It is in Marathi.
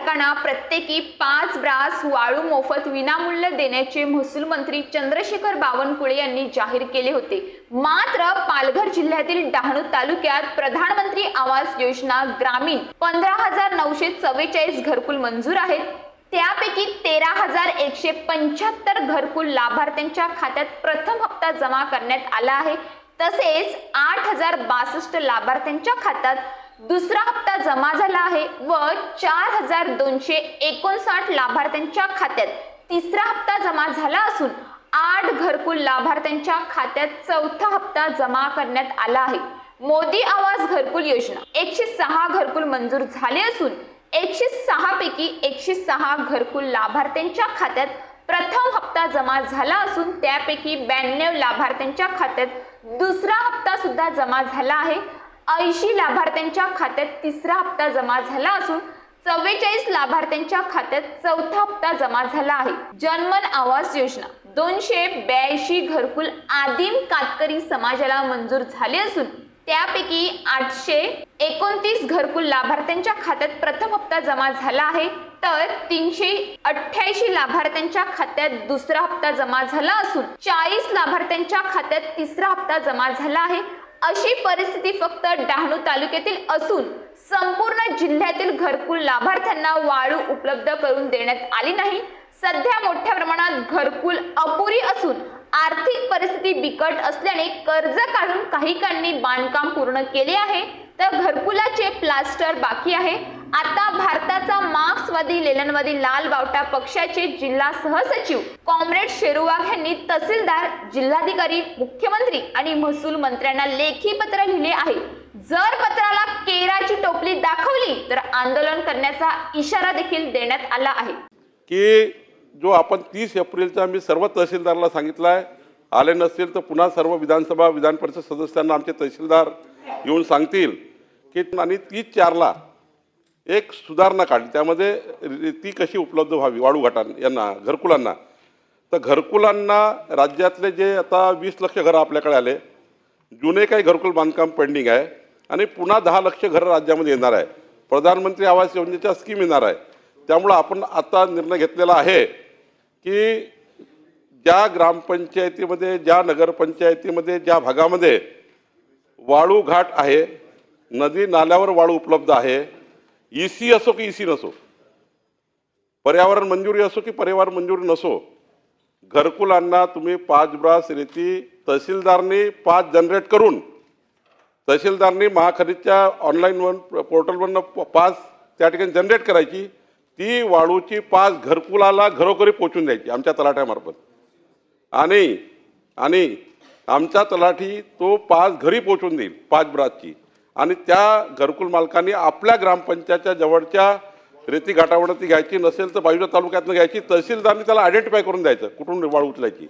मालकांना प्रत्येकी 5 ब्रास वाळू मोफत विनामूल्य देण्याचे महसूल मंत्री चंद्रशेखर बावनकुळे यांनी जाहीर केले होते। मात्र पालघर जिल्ह्यातील डहाणू तालुक्यात प्रधानमंत्री आवास योजना ग्रामीण 15,944 घरकुल मंजूर आहेत। त्यापैकी 13,175 घरकुल लाभार्थ्यांच्या खात्यात प्रथम हप्ता जमा करण्यात आला आहे। तसेच 8,062 लाभार्थ्यांच्या खात्यात दुसरा हप्ता जमा झाला आहे व 4,259 लाभार्थ्यांच्या खात्यात तिसरा हप्ता जमा झाला असून 8 घरकुल लाभार्थ्यांच्या खात्यात चौथा हप्ता जमा करण्यात आला आहे। मोदी आवास घरकुल योजना 106 घरकुल मंजूर झाले असून 106 पैकी 106 घरकुल लाभार्थ्यांच्या खात्यात प्रथम हप्ता जमा झाला असून त्यापैकी 92 लाभार्थ्यांच्या खात्यात दुसरा हप्ता सुद्धा जमा झाला आहे। 80 लाभार्थ्यांच्या खात्यात तिसरा हप्ता जमा झाला असून 44 लाभार्थ्यांच्या खात्यात चौथा हप्ता जमा झाला आहे। जनमन आवास योजना 282 घरकुल आदिम कातकरी समाजाला मंजूर झाले असून त्यापैकी 829 घरकुल लाभार्थ्यांच्या खात्यात प्रथम हप्ता जमा झाला आहे तर 388 लाभार्थ्यांच्या खात्यात दुसरा हप्ता जमा झाला असून 40 लाभार्थ्यांच्या खात्यात तिसरा हप्ता जमा झाला आहे। अशी परिस्थिती फक्त डहाणू तालुक्यातील असून संपूर्ण जिल्ह्यातील घरकुल लाभार्थ्यांना वाळू उपलब्ध करून देण्यात आली नाही। सध्या मोठ्या प्रमाणात घरकुल अपुरी असून आर्थिक परिस्थिती बिकट असल्याने कर्ज काढून काहीकांनी बांधकाम पूर्ण केले आहे तर घरकुलाचे प्लास्टर बाकी आहे। आता भारताचा मार्क्सवादी लेलनवादी लाल बावटा पक्षाचे जिल्हा सहसचिव कॉम्रेड शेरुवाग यांनी तहसीलदार, जिल्हाधिकारी, मुख्यमंत्री आणि महसूल मंत्र्यांना लेखी पत्र लिहिले आहे। जर पत्राला केराची टोपली दाखवली तर आंदोलन करण्याचा इशारा देखील देण्यात आला आहे की जो आपण 30 एप्रिलचा मी सर्व तहसीलदारला सांगितलाय, आले नसतील तर पुन्हा सर्व विधानसभा विधान परिषद सदस्यांना आमचे तहसीलदार येऊन सांगतील की आणि 30/4ला एक सुधारणा काढली, त्यामध्ये ती कशी उपलब्ध व्हावी वाळू घाटांना यांना घरकुलांना। तर घरकुलांना राज्यातले जे आता 20 लक्ष घरं आपल्याकडे आले, जुने काही घरकुल बांधकाम पेंडिंग आहे आणि पुन्हा 10 लक्ष घरं राज्यामध्ये येणार आहे। प्रधानमंत्री आवास योजनेच्या स्कीम येणार आहे। त्यामुळे आपण आता निर्णय घेतलेला आहे की ज्या ग्रामपंचायतीमध्ये, ज्या नगरपंचायतीमध्ये, ज्या भागामध्ये वाळू घाट आहे, नदी नाल्यावर वाळू उपलब्ध आहे, EC असो की EC नसो, पर्यावरण मंजुरी असो की पर्यावरण मंजुरी नसो, घरकुलांना तुम्ही 5 ब्रास रेती तहसीलदारनी 5 जनरेट करून, तहसीलदारनी महाखनिजच्या ऑनलाईन पोर्टलवरनं 5 त्या ठिकाणी जनरेट करायची, ती वाळूची 5 घरकुलाला घरोघरी पोचून द्यायची आमच्या तलाठ्यामार्फत आणि आमचा तलाठी तो 5 घरी पोचून देईल 5 ब्रासची आणि त्या घरकुल मालकांनी आपल्या ग्रामपंचायतच्या जवळच्या रेती घाटावरती घ्यायची, नसेल तर बाजूच्या तालुक्यातनं घ्यायची, तहसीलदारनी त्याला आयडेंटिफाय करून द्यायचं कुठून वाळू उचलायची।